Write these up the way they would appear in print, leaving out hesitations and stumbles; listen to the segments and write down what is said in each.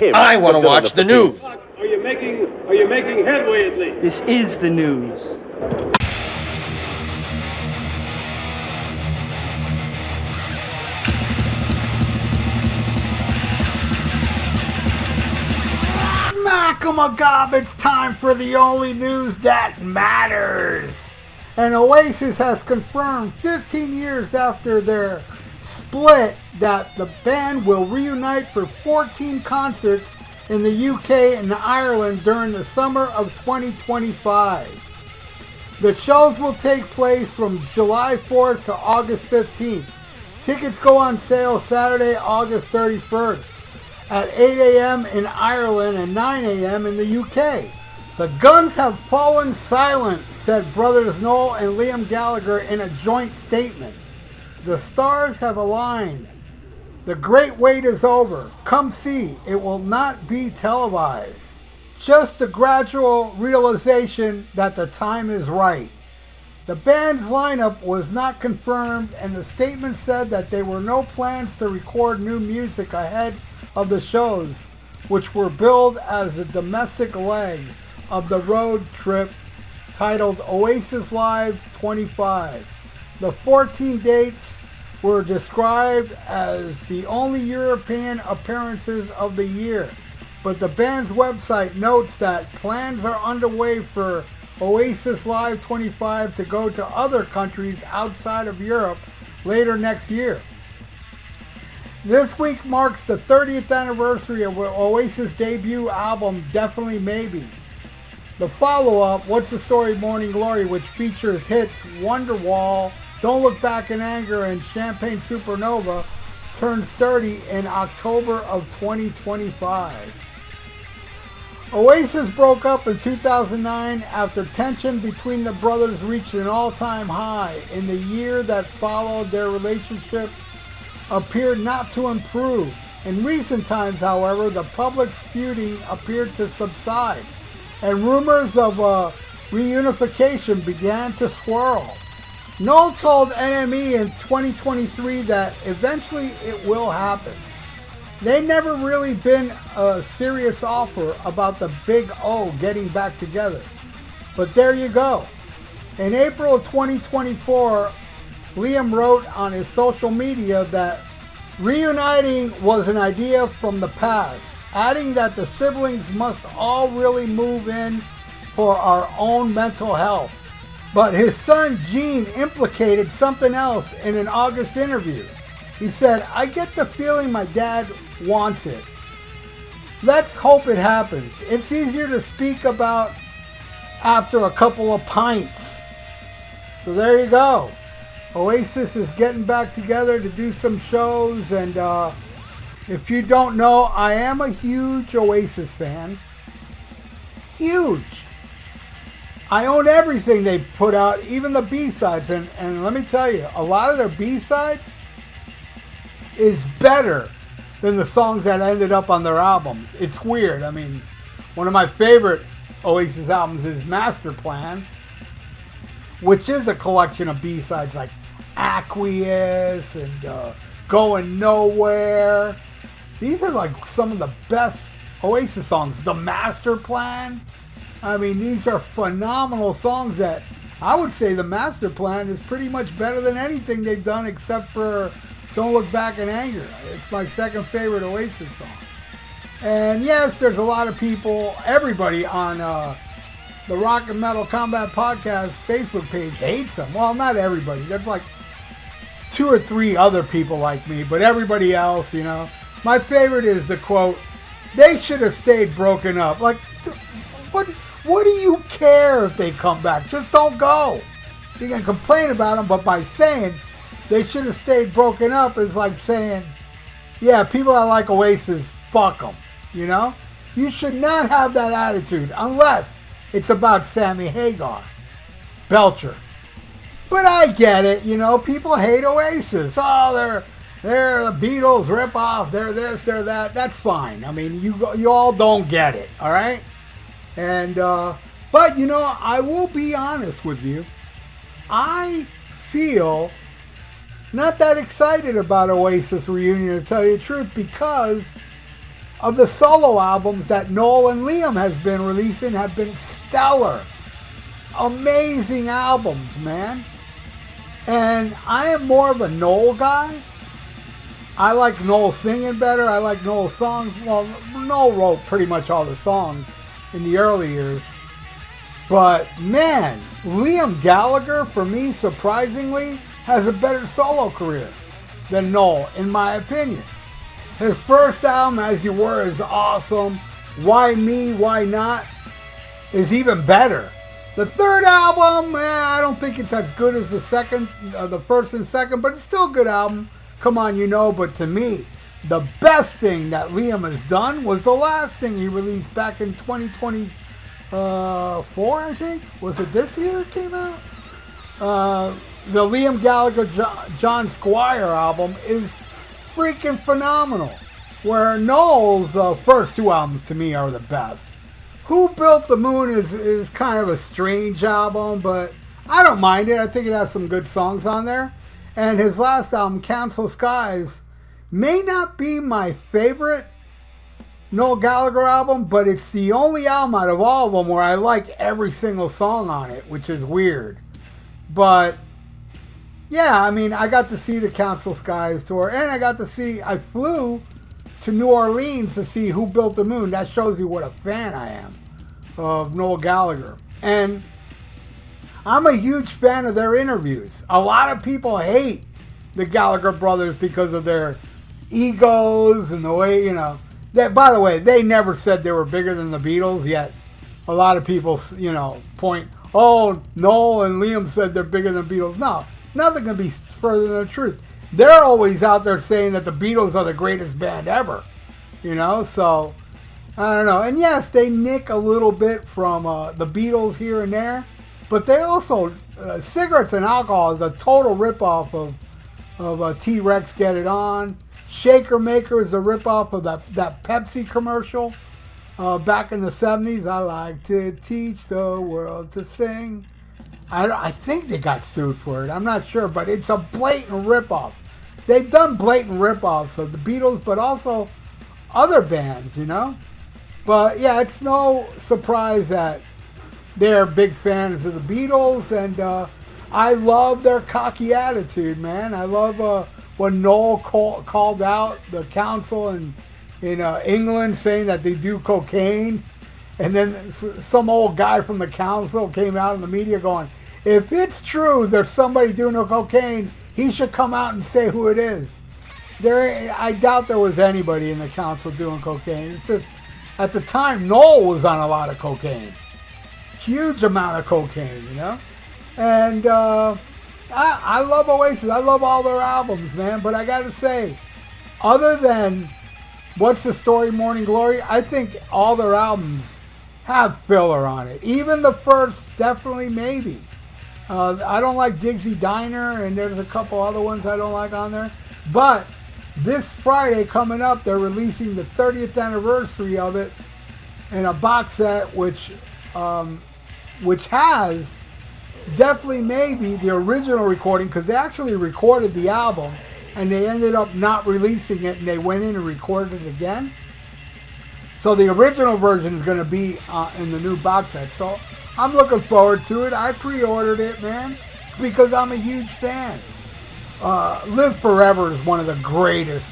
him. I want to watch the news. Are you making headway at least? This is the news. Smack-em-a-gob, it's time for the only news that matters. And Oasis has confirmed 15 years after their split that the band will reunite for 14 concerts in the UK and Ireland during the summer of 2025. The shows will take place from July 4th to August 15th. Tickets go on sale Saturday, August 31st at 8 a.m. in Ireland and 9 a.m. in the UK. The Guns have fallen silent, said brothers Noel and Liam Gallagher in a joint statement. The stars have aligned. The great wait is over. Come see, it will not be televised. Just a gradual realization that the time is right. The band's lineup was not confirmed, and the statement said that there were no plans to record new music ahead of the shows, which were billed as the domestic leg of the road trip titled Oasis Live 25. The 14 dates were described as the only European appearances of the year, but the band's website notes that plans are underway for Oasis Live 25 to go to other countries outside of Europe later next year. This week marks the 30th anniversary of Oasis' debut album, Definitely Maybe. The follow-up, What's the Story Morning Glory, which features hits Wonderwall, Don't Look Back in Anger, and Champagne Supernova, turns 30 in October of 2025. Oasis broke up in 2009 after tension between the brothers reached an all-time high. In the year that followed, their relationship appeared not to improve. In recent times, however, the public's feuding appeared to subside, and rumors of a reunification began to swirl. Noel told NME in 2023 that eventually it will happen. They never really been a serious offer about the Big O getting back together. But there you go. In April of 2024, Liam wrote on his social media that reuniting was an idea from the past, adding that the siblings must all really move in for our own mental health. But his son Gene implicated something else in an August interview. He said, "I get the feeling my dad wants it. Let's hope it happens. It's easier to speak about after a couple of pints." So there you go. Oasis is getting back together to do some shows, and if you don't know, I am a huge Oasis fan. Huge. I own everything they put out, even the B-sides, and let me tell you, a lot of their B-sides is better than the songs that ended up on their albums. It's weird. I mean, one of my favorite Oasis albums is Master Plan, which is a collection of B-sides like Aqueous and Going Nowhere. These are like some of the best Oasis songs. The Master Plan. I mean, these are phenomenal songs that I would say the Master Plan is pretty much better than anything they've done except for Don't Look Back in Anger. It's my second favorite Oasis song. And yes, there's a lot of people, everybody on the Rock and Metal Combat Podcast Facebook page hates them. Well, not everybody. There's like 2 or 3 other people like me, but everybody else, you know. My favorite is the quote, "They should have stayed broken up." Like, what do you care if they come back? Just don't go. You can complain about them, but by saying they should have stayed broken up is like saying, yeah, people that like Oasis, fuck them, you know? You should not have that attitude unless it's about Sammy Hagar, Belcher. But I get it, you know, people hate Oasis. Oh, they're the Beatles ripoff, they're this, they're that. That's fine. I mean, you all don't get it, all right? And, but, you know, I will be honest with you. I feel not that excited about Oasis reunion, to tell you the truth, because of the solo albums that Noel and Liam has been releasing have been stellar. Amazing albums, man. And I am more of a Noel guy. I like Noel singing better. I like Noel's songs. Well, Noel wrote pretty much all the songs in the early years. But, man, Liam Gallagher, for me, surprisingly, has a better solo career than Noel, in my opinion. His first album, As You Were, is awesome. Why Me, Why Not is even better. The third album, I don't think it's as good as the first and second, but it's still a good album. Come On You Know, but to me, the best thing that Liam has done was the last thing he released back in 2024, I think. Was it this year it came out? The Liam Gallagher John Squire album is freaking phenomenal. Where Noel's first two albums to me are the best. Who Built the Moon is kind of a strange album, but I don't mind it. I think it has some good songs on there. And his last album, Council Skies, may not be my favorite Noel Gallagher album, but it's the only album out of all of them where I like every single song on it, which is weird. But, yeah, I mean, I got to see the Council Skies tour, and I flew to New Orleans to see Who Built the Moon. That shows you what a fan I am of Noel Gallagher. And I'm a huge fan of their interviews. A lot of people hate the Gallagher brothers because of their egos and the way, that, by the way, they never said they were bigger than the Beatles, yet a lot of people, point, oh, Noel and Liam said they're bigger than the Beatles. No, nothing can be further than the truth. They're always out there saying that the Beatles are the greatest band ever, so I don't know. And yes, they nick a little bit from the Beatles here and there, but they also, Cigarettes and Alcohol is a total ripoff of T-Rex Get It On. Shaker Maker is a ripoff of that Pepsi commercial back in the 70s. I like to teach the world to sing. I think they got sued for it. I'm not sure, but it's a blatant ripoff. They've done blatant ripoffs of the Beatles, but also other bands, But yeah, it's no surprise that they're big fans of the Beatles, and I love their cocky attitude, man. I love when Noel called out the council in England saying that they do cocaine, and then some old guy from the council came out in the media going, if it's true there's somebody doing the cocaine, he should come out and say who it is. I doubt there was anybody in the council doing cocaine. It's just, at the time, Noel was on a lot of cocaine. Huge amount of cocaine, And I love Oasis. I love all their albums, man. But I got to say, other than What's the Story, Morning Glory, I think all their albums have filler on it. Even the first, definitely, maybe. I don't like Dixie Diner, and there's a couple other ones I don't like on there. But this Friday coming up, they're releasing the 30th anniversary of it in a box set, which has definitely maybe the original recording, because they actually recorded the album and they ended up not releasing it, and they went in and recorded it again. So the original version is going to be in the new box set. So I'm looking forward to it. I pre-ordered it, man, because I'm a huge fan. Live Forever is one of the greatest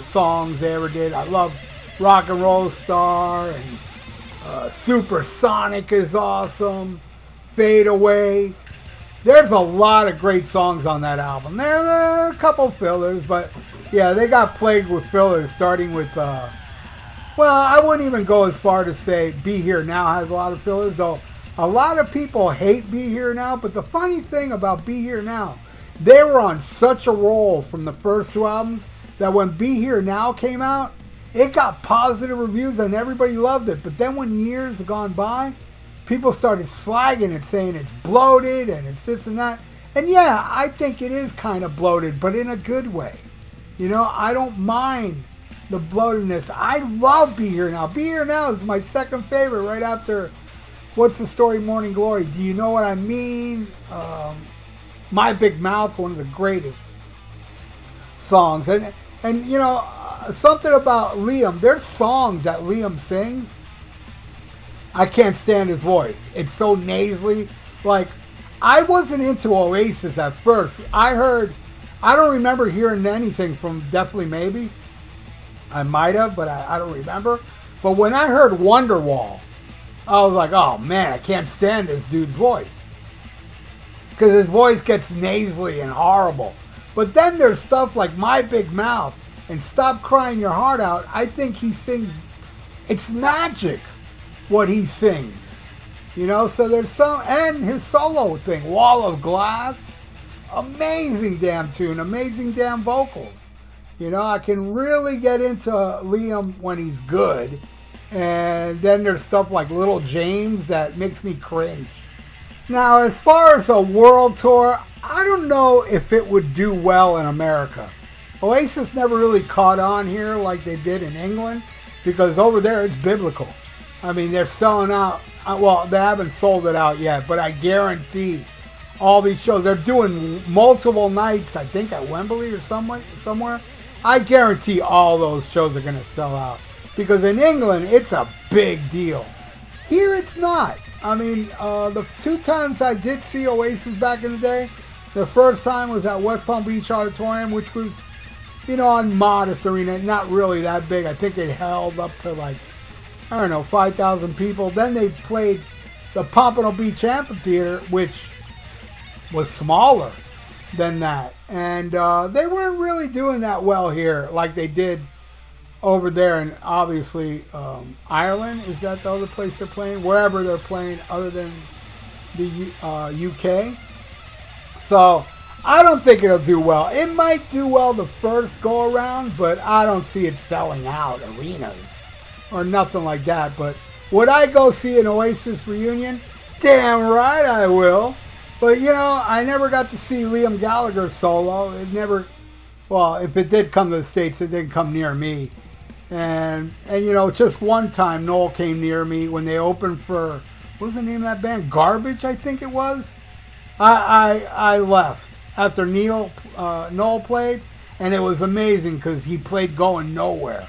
songs they ever did. I love Rock and Roll Star, and Supersonic is awesome. Fade Away. There's a lot of great songs on that album. There are a couple fillers, but yeah, they got plagued with fillers, starting with, well, I wouldn't even go as far to say Be Here Now has a lot of fillers, though a lot of people hate Be Here Now, but the funny thing about Be Here Now, they were on such a roll from the first two albums that when Be Here Now came out, it got positive reviews and everybody loved it. But then when years have gone by, people started slagging it, saying it's bloated and it's this and that. And yeah, I think it is kind of bloated, but in a good way. I don't mind the bloatedness. I love Be Here Now. Be Here Now is my second favorite, right after What's the Story, Morning Glory. Do You Know What I Mean? My Big Mouth, one of the greatest songs. And something about Liam. There's songs that Liam sings. I can't stand his voice. It's so nasally. Like, I wasn't into Oasis at first. I don't remember hearing anything from Definitely Maybe. I might have, but I don't remember. But when I heard Wonderwall, I was like, oh man, I can't stand this dude's voice. Because his voice gets nasally and horrible. But then there's stuff like My Big Mouth and Stop Crying Your Heart Out. I think he sings, it's magic what he sings. You know, so there's some, and his solo thing, Wall of Glass, amazing damn tune, amazing damn vocals. You know, I can really get into Liam when he's good. And then there's stuff like Little James that makes me cringe. Now, as far as a world tour, I don't know if it would do well in America. Oasis never really caught on here like they did in England, because over there it's biblical. I mean, they're selling out. Well, they haven't sold it out yet, but I guarantee all these shows, they're doing multiple nights, I think at Wembley or somewhere. I guarantee all those shows are going to sell out. Because in England, it's a big deal. Here, it's not. I mean, the 2 times I did see Oasis back in the day, the first time was at West Palm Beach Auditorium, which was, you know, on modest arena, not really that big. I think it held up to like, I don't know, 5,000 people. Then they played the Pompano Beach Amphitheater, which was smaller than that. And they weren't really doing that well here like they did over there. And obviously, Ireland, is that the other place they're playing? Wherever they're playing other than the UK. So I don't think it'll do well. It might do well the first go around, but I don't see it selling out arenas or nothing like that. But would I go see an Oasis reunion? Damn right I will. But, you know, I never got to see Liam Gallagher solo. It never, well, if it did come to the States, it didn't come near me. And you know, just one time Noel came near me when they opened for, what was the name of that band? Garbage, I think it was. I left after Noel played, and it was amazing because he played Going Nowhere,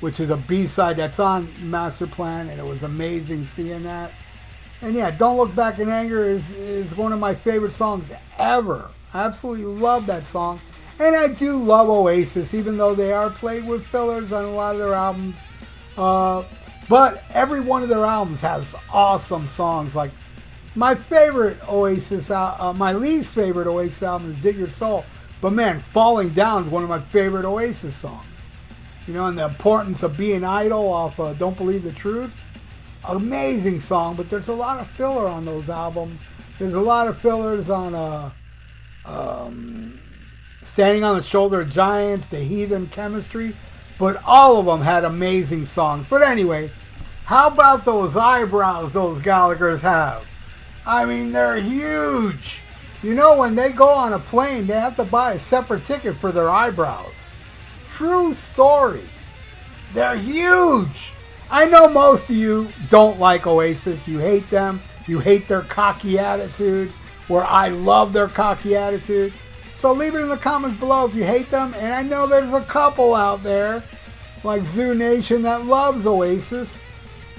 which is a B-side that's on Master Plan, and it was amazing seeing that. And yeah, Don't Look Back in Anger is one of my favorite songs ever. I absolutely love that song. And I do love Oasis, even though they are played with fillers on a lot of their albums. But every one of their albums has awesome songs. Like my favorite Oasis, my least favorite Oasis album is Dig Your Soul. But man, Falling Down is one of my favorite Oasis songs. You know, and the importance of being idle off Don't Believe the Truth. Amazing song, but there's a lot of filler on those albums. There's a lot of fillers on Standing on the Shoulder of Giants, The Heathen, Chemistry, but all of them had amazing songs. But anyway, how about those eyebrows those Gallaghers have? I mean, they're huge. You know, when they go on a plane, they have to buy a separate ticket for their eyebrows. True story. They're huge. I know most of you don't like Oasis. You hate them. You hate their cocky attitude, where I love their cocky attitude. So leave it in the comments below if you hate them. And I know there's a couple out there, like Zoo Nation, that loves Oasis.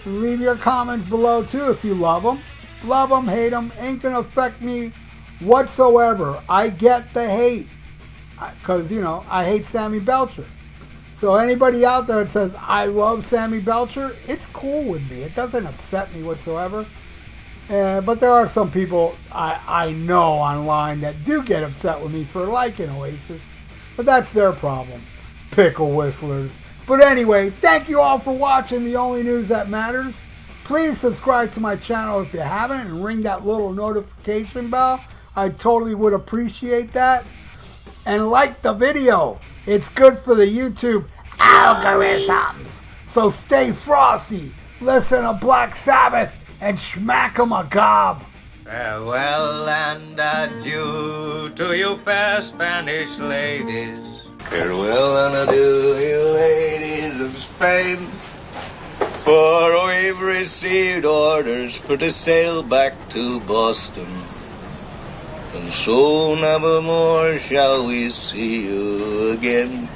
Leave your comments below too if you love them. Love them, hate them, ain't going to affect me whatsoever. I get the hate. Because, you know, I hate Sammy Belcher. So anybody out there that says, I love Sammy Belcher, it's cool with me. It doesn't upset me whatsoever. But there are some people I know online that do get upset with me for liking Oasis. But that's their problem. Pickle whistlers. But anyway, thank you all for watching The Only News That Matters. Please subscribe to my channel if you haven't and ring that little notification bell. I totally would appreciate that. And like the video. It's good for the YouTube algorithms. So stay frosty, listen to Black Sabbath, and smack 'em a gob. Farewell and adieu to you fair Spanish ladies. Farewell and adieu, you ladies of Spain. For we've received orders for to sail back to Boston. And so never more shall we see you again.